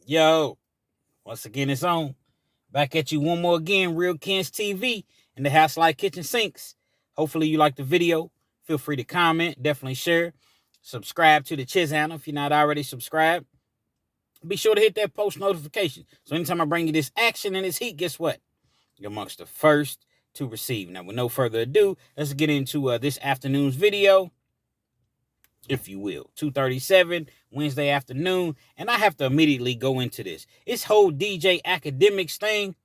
Yo, once again, it's on. Back at you one more again, Real Kens TV in the House Like Kitchen Sinks. Hopefully you like the video. Feel free to comment, definitely share. Subscribe to the channel if you're not already subscribed. Be sure to hit that post notification. So anytime I bring you this action and this heat, guess what? You're amongst the first to receive. Now, with no further ado, let's get into this afternoon's video, if you will. 2:37 Wednesday afternoon, and I have to immediately go into this. This whole DJ Akademiks thing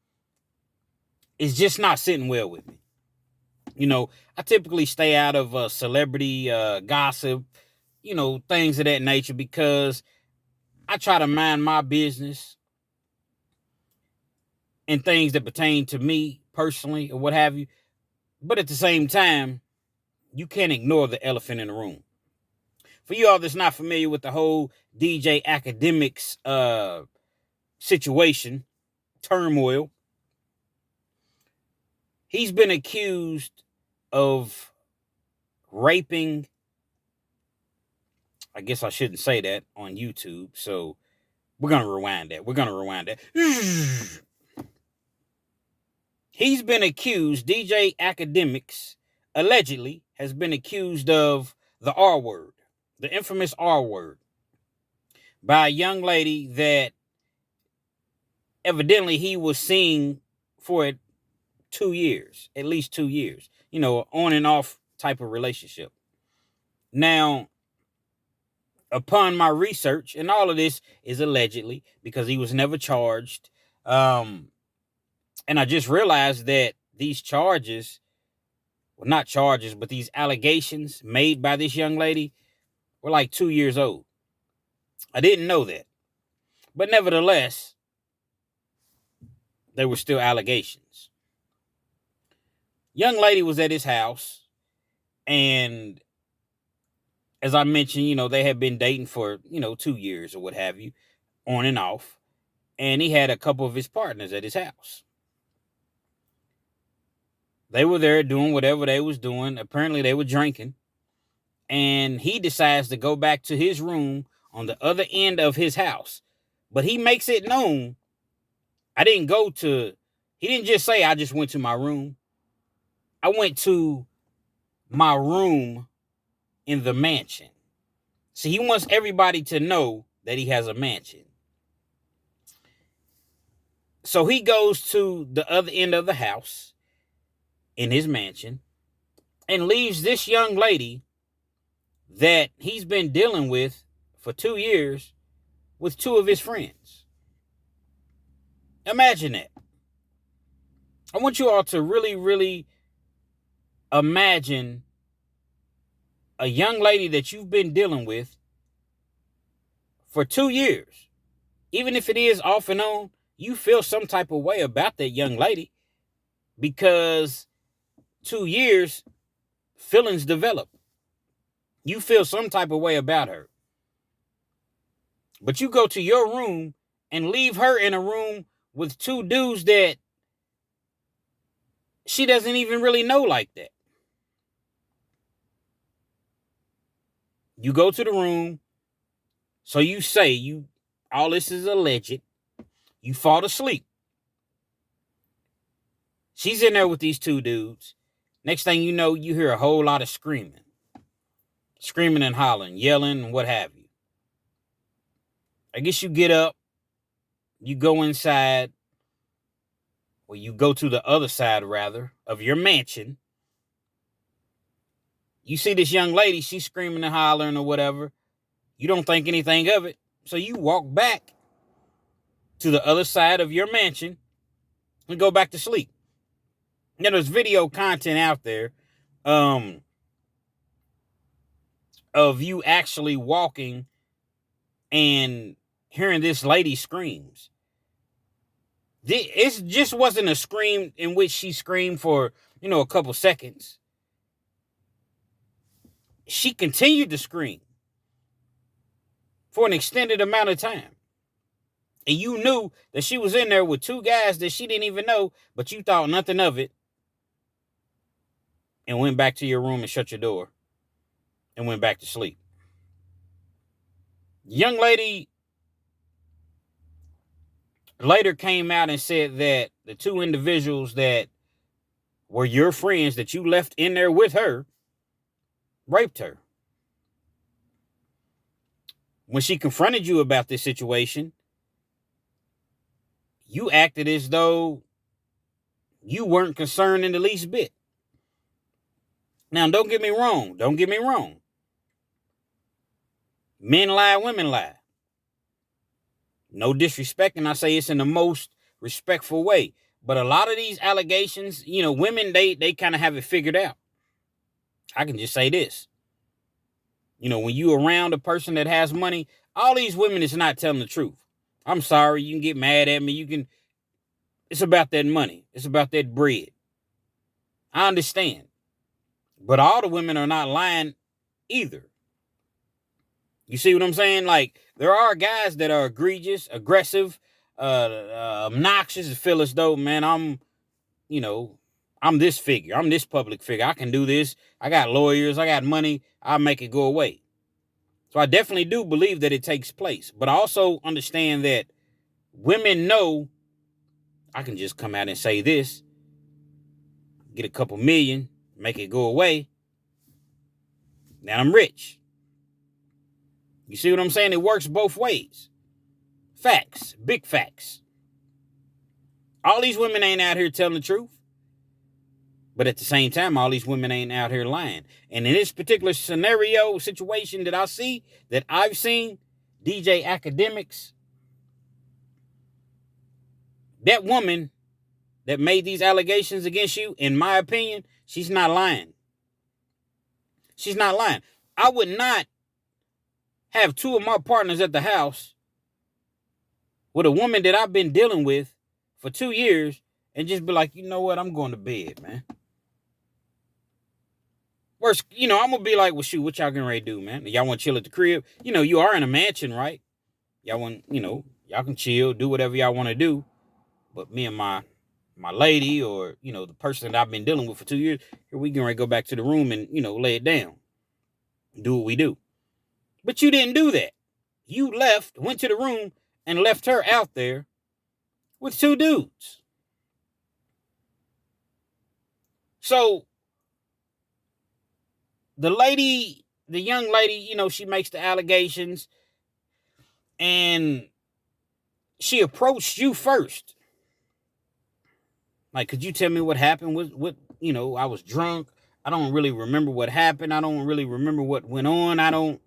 is just not sitting well with me. You know, I typically stay out of celebrity gossip, things of that nature, because I try to mind my business and things that pertain to me personally or what have you. But at the same time, you can't ignore the elephant in the room. For you all that's not familiar with the whole DJ Akademiks situation, turmoil, he's been accused of raping. I guess I shouldn't say that on YouTube, so we're going to rewind that. He's been accused, DJ Akademiks allegedly has been accused of the R word, the infamous R word, by a young lady that evidently he was seeing for 2 years, at least 2 years, on and off type of relationship. Now, upon my research, and all of this is allegedly because he was never charged, and I just realized that these charges, well, not charges, but these allegations made by this young lady were like 2 years old. I didn't know that. But nevertheless, they were still allegations. Young lady was at his house, and as I mentioned, they had been dating for, 2 years or what have you, on and off. And he had a couple of his partners at his house. They were there doing whatever they was doing. Apparently they were drinking. And he decides to go back to his room on the other end of his house. But he makes it known, he didn't just say, I just went to my room. I went to my room in the mansion. See, he wants everybody to know that he has a mansion. So he goes to the other end of the house in his mansion and leaves this young lady that he's been dealing with for 2 years with 2 of his friends. Imagine that. I want you all to really, really imagine a young lady that you've been dealing with for 2 years. Even if it is off and on, you feel some type of way about that young lady because 2 years, feelings develop. You feel some type of way about her. But you go to your room and leave her in a room with 2 dudes that she doesn't even really know like that. You go to the room, so you say, all this is alleged. You fall asleep. She's in there with these 2 dudes. Next thing you know, you hear a whole lot of screaming and hollering, yelling, and what have you. I guess you get up, you go inside, or you go to the other side, rather, of your mansion. You see this young lady, she's screaming and hollering or whatever. You don't think anything of it. So you walk back to the other side of your mansion and go back to sleep. Now, there's video content out there of you actually walking and hearing this lady screams. It just wasn't a scream in which she screamed for, a couple seconds. She continued to scream for an extended amount of time. And you knew that she was in there with 2 guys that she didn't even know, but you thought nothing of it and went back to your room and shut your door and went back to sleep. Young lady later came out and said that the two individuals that were your friends that you left in there with her raped her. When she confronted you about this situation, you acted as though you weren't concerned in the least bit. Now, don't get me wrong. Men lie, women lie. No disrespect, and I say it's in the most respectful way. But a lot of these allegations, women, they kind of have it figured out. I can just say this. When you around a person that has money, all these women is not telling the truth. I'm sorry, you can get mad at me. It's about that money. It's about that bread. I understand. But all the women are not lying either. You see what I'm saying? Like, there are guys that are egregious, aggressive, obnoxious, and feel as though, man, I'm this figure. I'm this public figure. I can do this. I got lawyers. I got money. I'll make it go away. So I definitely do believe that it takes place. But I also understand that women know I can just come out and say this, get a couple million, make it go away. Now I'm rich. You see what I'm saying? It works both ways. Facts. Big facts. All these women ain't out here telling the truth. But at the same time, all these women ain't out here lying. And in this particular situation that I've seen, DJ Akademiks, that woman that made these allegations against you, in my opinion, she's not lying. She's not lying. I would not have two of my partners at the house with a woman that I've been dealing with for 2 years and just be like, you know what, I'm going to bed, man. Worst, I'm going to be like, well, shoot, what y'all getting ready to do, man? Y'all want to chill at the crib? You are in a mansion, right? Y'all want, y'all can chill, do whatever y'all want to do. But me and my lady or, the person that I've been dealing with for 2 years, here we getting ready to go back to the room and, lay it down. Do what we do. But you didn't do that. You went to the room and left her out there with 2 dudes. So the young lady, she makes the allegations and she approached you first. Like, could you tell me what happened? What I was drunk. I don't really remember what happened. I don't really remember what went on.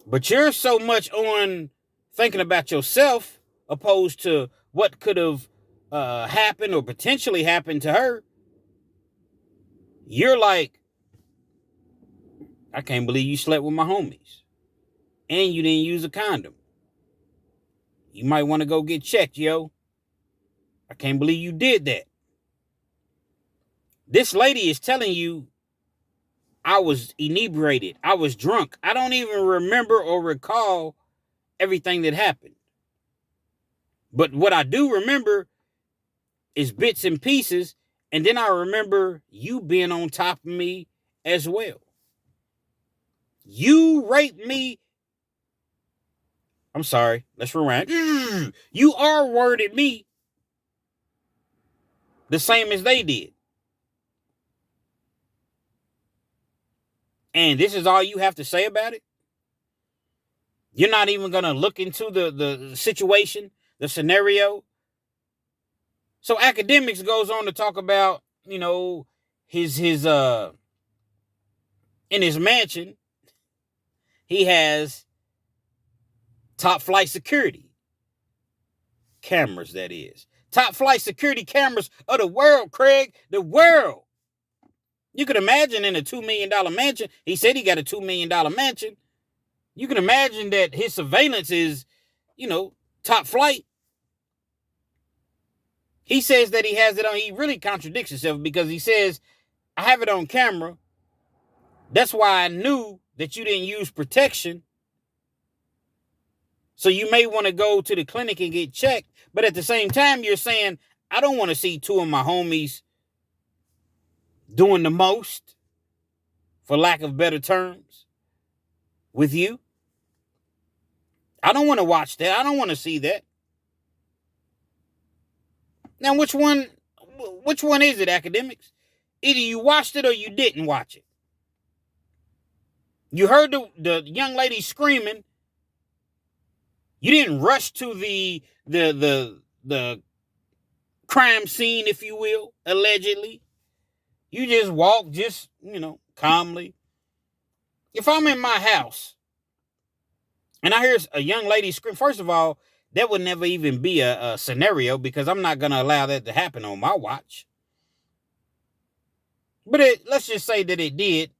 But you're so much on thinking about yourself opposed to what could have happened or potentially happened to her. You're like, I can't believe you slept with my homies. And you didn't use a condom. You might want to go get checked, yo. I can't believe you did that. This lady is telling you, I was inebriated. I was drunk. I don't even remember or recall everything that happened. But what I do remember is bits and pieces. And then I remember you being on top of me as well. You raped me. I'm sorry. Let's rewind. You R-worded me the same as they did. And this is all you have to say about it? You're not even going to look into the situation, the scenario? So Akademiks goes on to talk about, his in his mansion, he has top flight security cameras, that is. Top flight security cameras of the world, Craig, the world. You can imagine in a $2 million mansion, he said he got a $2 million mansion. You can imagine that his surveillance is, top flight. He says that he has it on. He really contradicts himself because he says, I have it on camera. That's why I knew that you didn't use protection. So you may want to go to the clinic and get checked. But at the same time, you're saying, I don't want to see 2 of my homies doing the most, for lack of better terms, with you. I don't want to watch that. I don't want to see that. Now, which one is it, Academics? Either you watched it or you didn't watch it. You heard the young lady screaming. You didn't rush to the crime scene, if you will, allegedly. You just walked, calmly. If I'm in my house and I hear a young lady scream, first of all, that would never even be a scenario because I'm not going to allow that to happen on my watch. But let's just say that it did.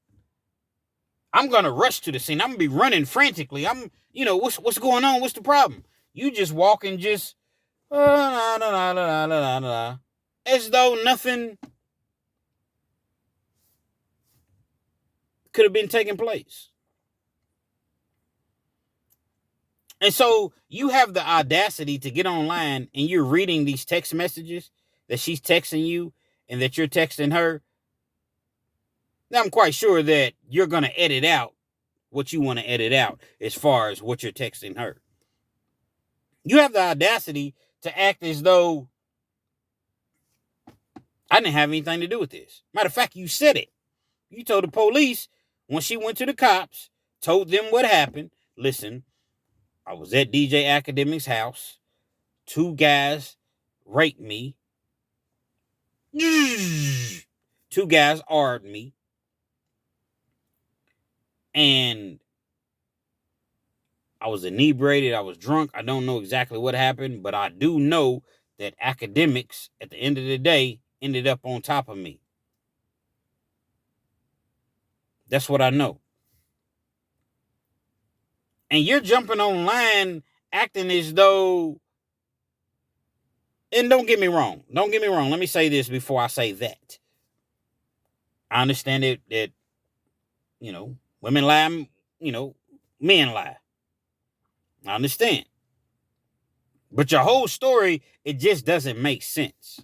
I'm going to rush to the scene. I'm going to be running frantically. What's going on? What's the problem? You just walk and just, as though nothing could have been taking place. And so you have the audacity to get online and you're reading these text messages that she's texting you and that you're texting her. Now, I'm quite sure that you're going to edit out what you want to edit out as far as what you're texting her. You have the audacity to act as though I didn't have anything to do with this. Matter of fact, you said it. You told the police when she went to the cops, told them what happened. Listen, I was at DJ Akademiks' house. 2 guys raped me. 2 guys armed me. And I was inebriated. I was drunk. I don't know exactly what happened, but I do know that Akademiks, at the end of the day, ended up on top of me. That's what I know. And you're jumping online acting as though, and don't get me wrong. Let me say this before I say that. I understand that women lie, men lie. I understand. But your whole story, it just doesn't make sense.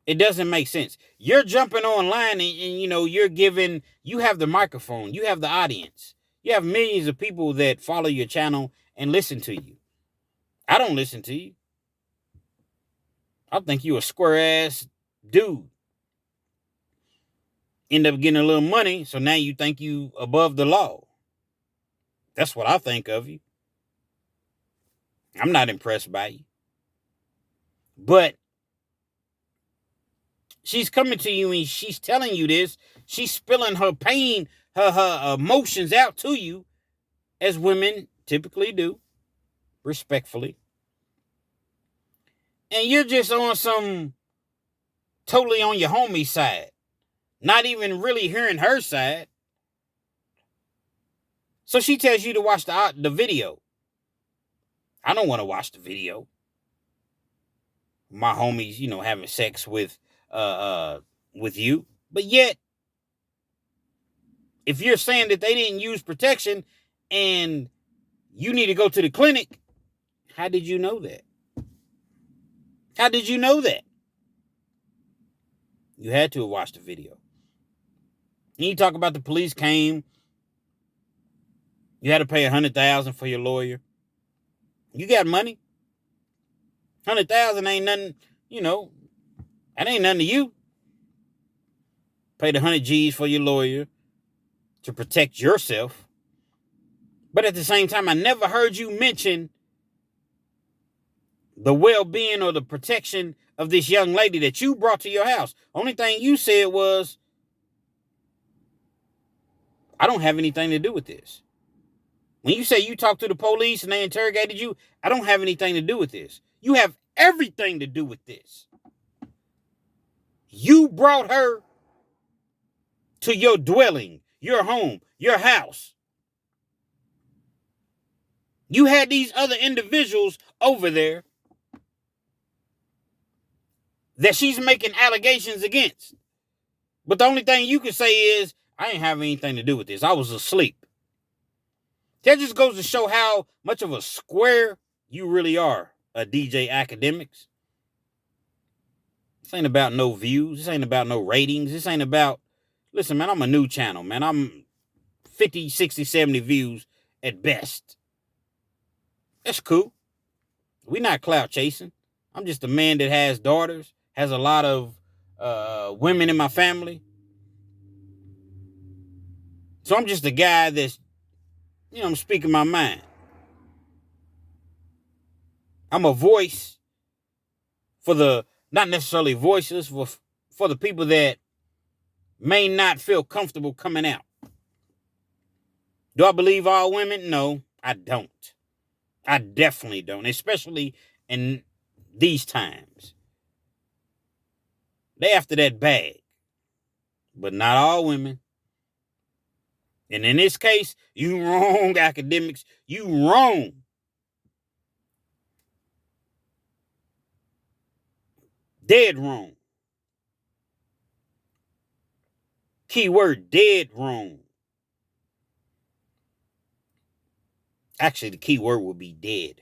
It doesn't make sense. You're jumping online and you have the microphone. You have the audience. You have millions of people that follow your channel and listen to you. I don't listen to you. I think you a square ass dude. End up getting a little money, so now you think you above the law. That's what I think of you. I'm not impressed by you. But she's coming to you and she's telling you this. She's spilling her pain, her emotions out to you, as women typically do, respectfully. And you're just on some totally on your homie side, not even really hearing her side. So she tells you to watch the video. I don't want to watch the video. My homies, having sex with you. But yet, if you're saying that they didn't use protection and you need to go to the clinic, how did you know that? How did you know that? You had to have watched the video. And you talk about the police came. You had to pay $100,000 for your lawyer. You got money. $100,000 ain't nothing, that ain't nothing to you. Paid 100 G's for your lawyer to protect yourself. But at the same time, I never heard you mention the well-being or the protection of this young lady that you brought to your house. Only thing you said was, I don't have anything to do with this. When you say you talked to the police and they interrogated you, I don't have anything to do with this. You have everything to do with this. You brought her to your dwelling, your home, your house. You had these other individuals over there that she's making allegations against. But the only thing you can say is, I ain't have anything to do with this. I was asleep. That just goes to show how much of a square you really are, a DJ Akademiks. This ain't about no views. This ain't about no ratings. This ain't about, listen, man, I'm a new channel, man. I'm 50, 60, 70 views at best. That's cool. We not clout chasing. I'm just a man that has daughters, has a lot of women in my family. So I'm just a guy that's, I'm speaking my mind. I'm a voice for the, not necessarily voiceless, for the people that may not feel comfortable coming out. Do I believe all women? No, I don't. I definitely don't, especially in these times. They after that bag, but not all women. And in this case, you wrong, academics. You wrong. Dead wrong. Keyword, dead wrong. Actually, the key word will be dead.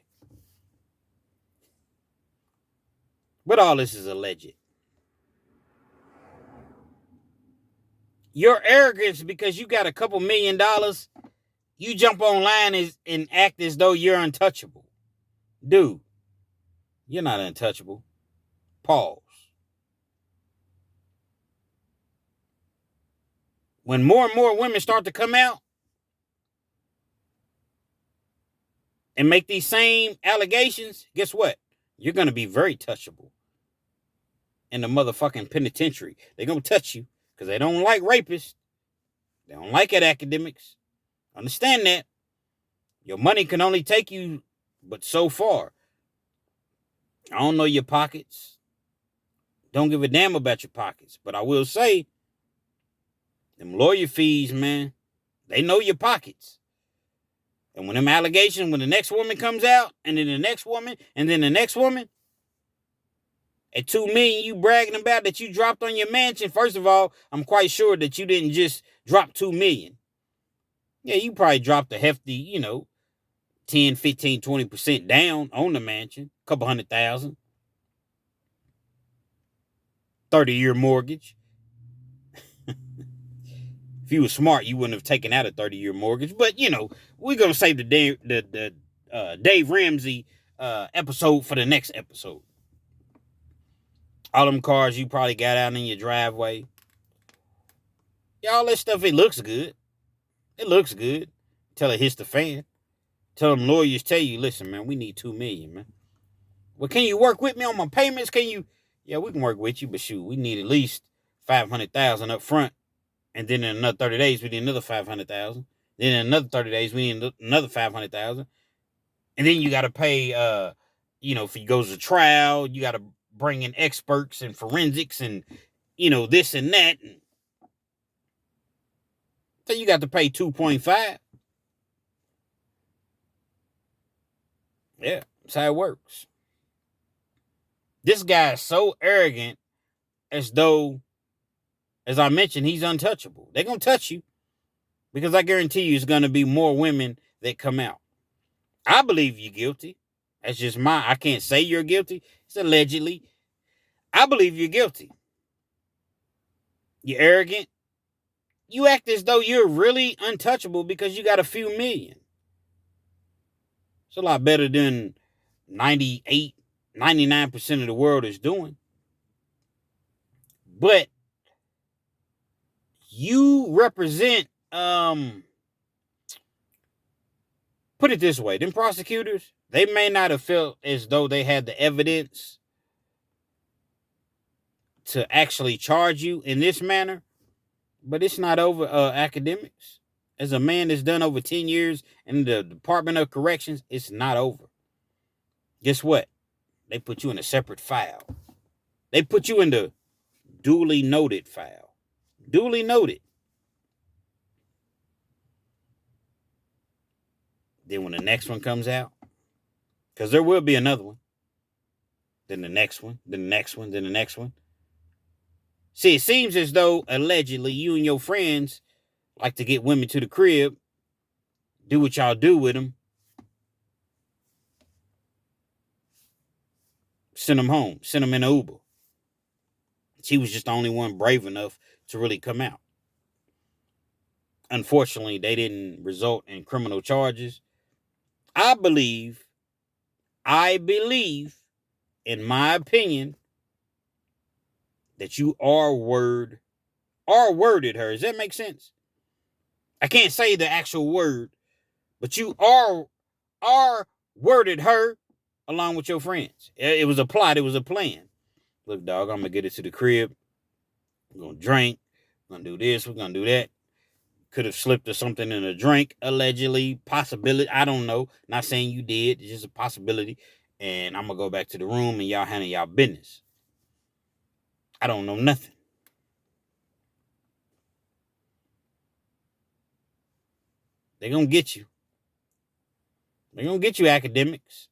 But all this is alleged. Your arrogance because you got a couple $1 million, you jump online and act as though you're untouchable. Dude, you're not untouchable. Pause. When more and more women start to come out and make these same allegations, guess what? You're going to be very touchable in the motherfucking penitentiary. They're going to touch you because they don't like rapists. They don't like it, academics. Understand that. Your money can only take you but so far. I don't know your pockets. Don't give a damn about your pockets. But I will say, them lawyer fees, man, they know your pockets. And when them allegations, when the next woman comes out, and then the next woman, and then the next woman, at $2 million you bragging about that you dropped on your mansion, first of all, I'm quite sure that you didn't just drop $2 million. Yeah, you probably dropped a hefty, 10, 15, 20% down on the mansion, a couple $100,000. 30-year mortgage. If you were smart, you wouldn't have taken out a 30-year mortgage. But, we're going to save the Dave Ramsey episode for the next episode. All them cars you probably got out in your driveway. Yeah, all that stuff, it looks good. It looks good. Till it hits the fan. Tell them lawyers tell you, listen, man, we need $2 million, man. Well, can you work with me on my payments? Can you? Yeah, we can work with you, but shoot, we need at least $500,000 up front. And then in another 30 days, we need another $500,000. Then in another 30 days, we need another $500,000. And then you got to pay, if he goes to trial, you got to bring in experts and forensics and, this and that. So you got to pay 2.5. Yeah, that's how it works. This guy is so arrogant as though, as I mentioned, he's untouchable. They're going to touch you because I guarantee you it's going to be more women that come out. I believe you're guilty. That's just I can't say you're guilty. It's allegedly. I believe you're guilty. You're arrogant. You act as though you're really untouchable because you got a few million. It's a lot better than 98, 99% of the world is doing. But you represent, put it this way, them prosecutors, they may not have felt as though they had the evidence to actually charge you in this manner, but it's not over, academics. As a man that's done over 10 years in the Department of Corrections, it's not over. Guess what? They put you in a separate file. They put you in the duly noted file. Duly noted. Then when the next one comes out, because there will be another one, then the next one, then the next one, then the next one. See, it seems as though allegedly you and your friends like to get women to the crib, do what y'all do with them, send them home, send them in an Uber. She was just the only one brave enough to really come out. Unfortunately, they didn't result in criminal charges. I believe in my opinion, that you R-worded her. Does that make sense? I can't say the actual word, but you R-worded her along with your friends. It was a plot. It was a plan. Look, dog, I'm going to get it to the crib. We're going to drink. We're going to do this. We're going to do that. Could have slipped or something in a drink, allegedly. Possibility. I don't know. Not saying you did. It's just a possibility. And I'm going to go back to the room and y'all handle y'all business. I don't know nothing. They're going to get you. They're going to get you, academics.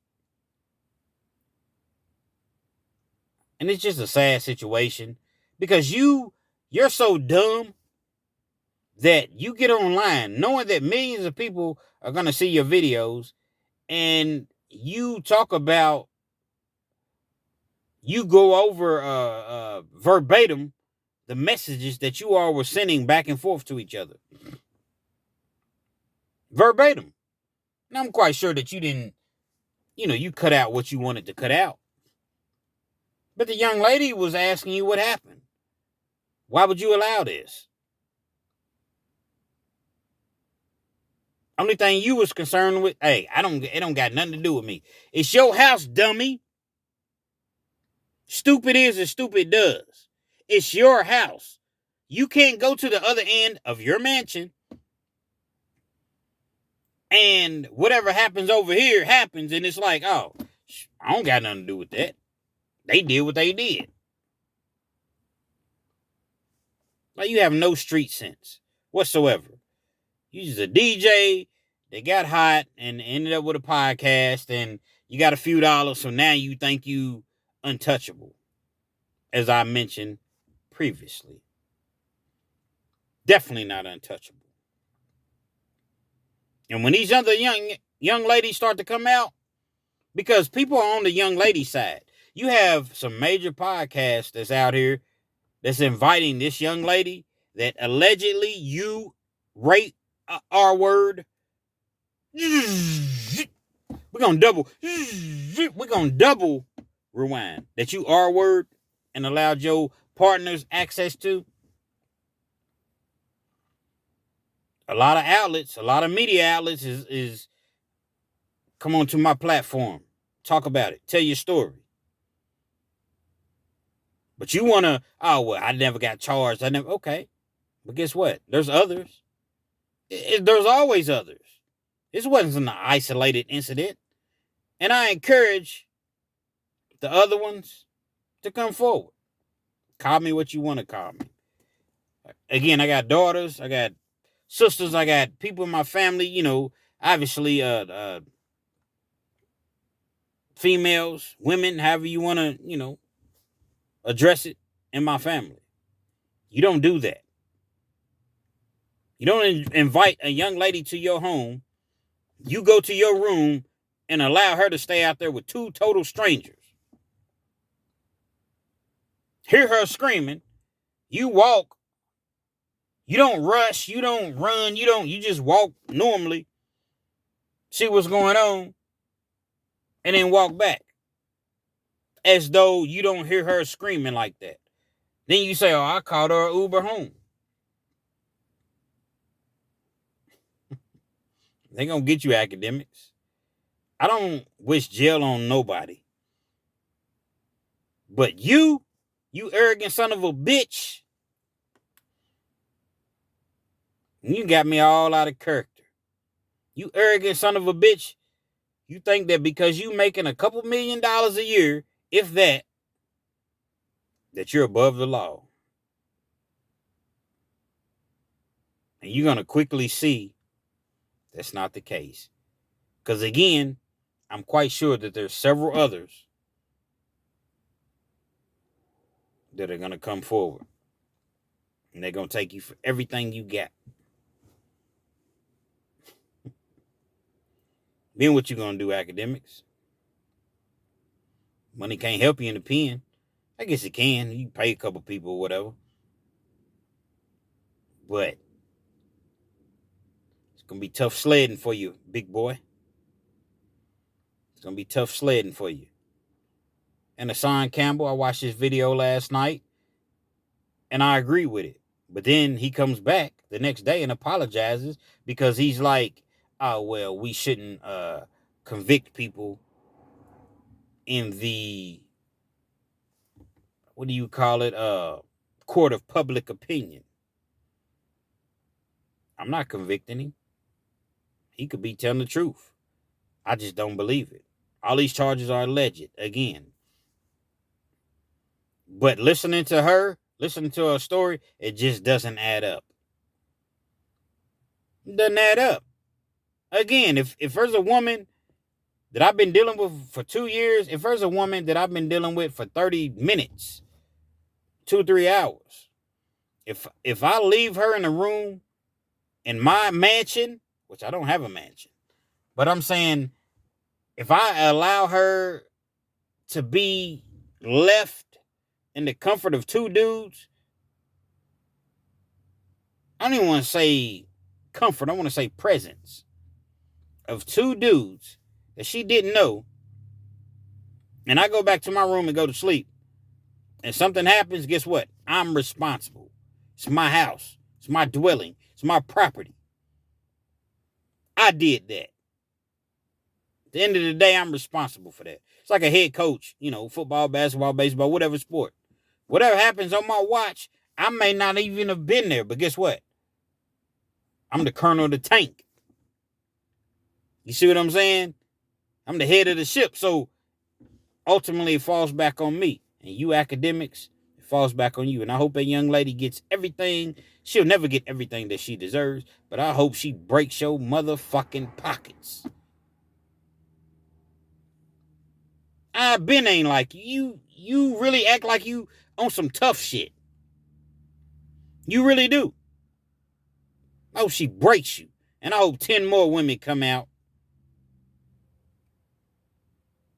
And it's just a sad situation because you're so dumb that you get online knowing that millions of people are going to see your videos and you talk about, you go over verbatim the messages that you all were sending back and forth to each other. Verbatim. And I'm quite sure that you didn't, you cut out what you wanted to cut out. But the young lady was asking you what happened. Why would you allow this? Only thing you was concerned with, hey, it don't got nothing to do with me. It's your house, dummy. Stupid is as stupid does. It's your house. You can't go to the other end of your mansion and whatever happens over here happens, and it's like, oh, I don't got nothing to do with that. They did what they did. Like, you have no street sense whatsoever. You just a DJ that got hot and ended up with a podcast, and you got a few dollars, so now you think you untouchable, as I mentioned previously. Definitely not untouchable. And when these other young ladies start to come out, because people are on the young lady side, you have some major podcasts that's out here that's inviting this young lady that allegedly you rate R-word. We're gonna double rewind that you R-word and allowed your partners access to. A lot of outlets, a lot of media outlets is come on to my platform, talk about it, tell your story. But you wanna, oh well, I never got charged. Okay. But guess what? There's others. There's always others. This wasn't an isolated incident. And I encourage the other ones to come forward. Call me what you want to call me. Again, I got daughters, I got sisters, I got people in my family, obviously females, women, however you want to, address it in my family. You don't do that. You don't invite a young lady to your home. You go to your room and allow her to stay out there with two total strangers. Hear her screaming. You walk. You don't rush. You don't run. You just walk normally. See what's going on. And then walk back. As though you don't hear her screaming like that. Then you say, oh, I called her an Uber home. They're going to get you, academics. I don't wish jail on nobody. But you arrogant son of a bitch, you got me all out of character. You arrogant son of a bitch, you think that because you making a couple $1 million a year, if that you're above the law. And you're going to quickly see that's not the case. Because again, I'm quite sure that there's several others that are going to come forward. And they're going to take you for everything you got. Then what you going to do, academics? Money can't help you in the pen. I guess it can. You pay a couple people or whatever. But it's going to be tough sledding for you, big boy. It's going to be tough sledding for you. and Hassan Campbell. I watched this video last night, and I agree with it. But then he comes back the next day and apologizes because he's like, oh, well, we shouldn't convict people in the, what do you call it, court of public opinion. I'm not convicting him. He could be telling the truth. I just don't believe it. All these charges are alleged, again. But listening to her story, it just doesn't add up. It doesn't add up. Again, if there's a woman that I've been dealing with for 2 years, if there's a woman that I've been dealing with for 30 minutes, 2-3 hours, if I leave her in a room in my mansion, which I don't have a mansion, but I'm saying if I allow her to be left in the comfort of 2 dudes, I don't even want to say comfort, I want to say presence of 2 dudes that she didn't know, and I go back to my room and go to sleep, and something happens, guess what? I'm responsible. It's my house. It's my dwelling. It's my property. I did that. At the end of the day, I'm responsible for that. It's like a head coach, football, basketball, baseball, whatever sport. Whatever happens on my watch, I may not even have been there, but guess what? I'm the colonel of the tank. You see what I'm saying? I'm the head of the ship, so ultimately it falls back on me. And you academics, it falls back on you. And I hope that young lady gets everything. She'll never get everything that she deserves, but I hope she breaks your motherfucking pockets. I been ain't like you. You really act like you on some tough shit. You really do. I hope she breaks you. And I hope 10 more women come out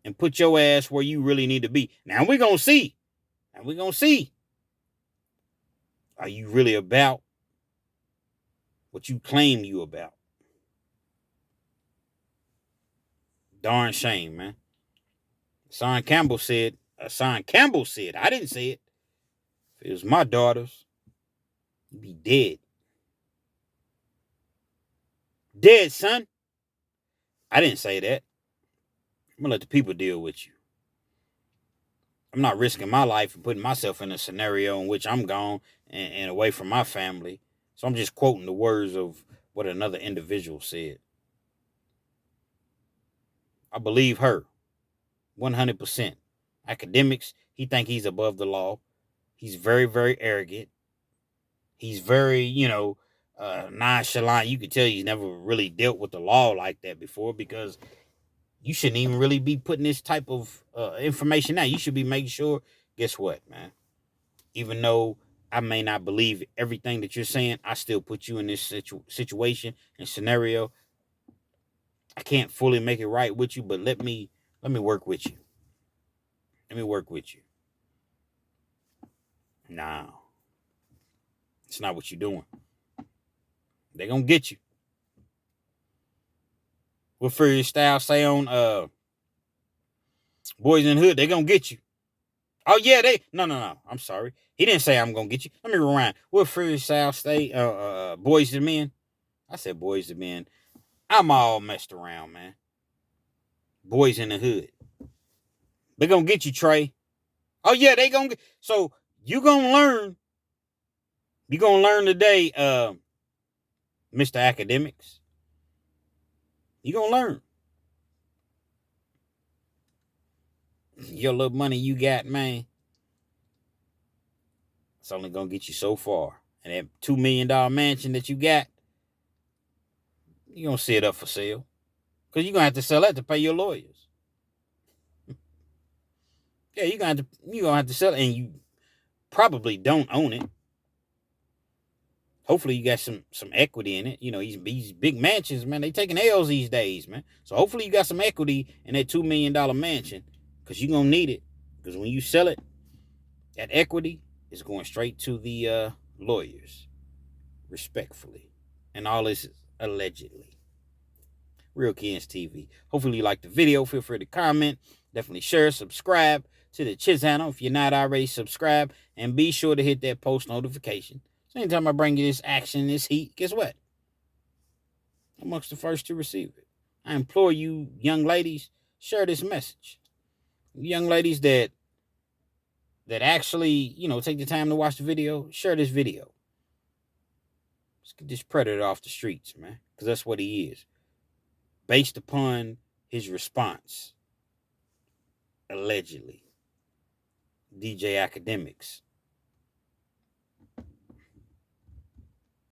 and put your ass where you really need to be. Now we're going to see. Are you really about what you claim you about? Darn shame, man. Hassan Campbell said, I didn't say it. If it was my daughters, you'd be dead. Dead, son. I didn't say that. I'm going to let the people deal with you. I'm not risking my life and putting myself in a scenario in which I'm gone and away from my family. So I'm just quoting the words of what another individual said. I believe her 100%. Akademiks, he think he's above the law. He's very, very arrogant. He's very, nonchalant. You can tell he's never really dealt with the law like that before, because you shouldn't even really be putting this type of information out. You should be making sure, guess what, man? Even though I may not believe everything that you're saying, I still put you in this situation and scenario. I can't fully make it right with you, but let me work with you. Let me work with you. No. It's not what you're doing. They're going to get you. What Furious Style say on Boys in the Hood? They're going to get you. Oh, yeah, No. I'm sorry. He didn't say I'm going to get you. Let me rewind. What Furious Style say? Boys to Men? I said Boys to Men. I'm all messed around, man. Boys in the Hood. They're going to get you, Trey. Oh, yeah, they going to get. So, you going to learn. You're going to learn today, Mr. Akademiks. You're going to learn. Your little money you got, man, it's only going to get you so far. And that $2 million mansion that you got, you're going to see it up for sale. Because you're going to have to sell that to pay your lawyers. Yeah, you're going to have to sell it. And you probably don't own it. Hopefully you got some equity in it. These big mansions, man, they taking L's these days, man. So hopefully you got some equity in that $2 million mansion, because you're going to need it. Because when you sell it, that equity is going straight to the lawyers, respectfully. And all this is allegedly. Real Kids TV. Hopefully you liked the video. Feel free to comment. Definitely share, subscribe. to the channel if you're not already subscribed, and be sure to hit that post notification. So anytime I bring you this action, this heat, guess what? I'm amongst the first to receive it. I implore you, young ladies, share this message. Young ladies that actually, take the time to watch the video, share this video. Let's get this predator off the streets, man, because that's what he is. Based upon his response, allegedly. DJ Akademiks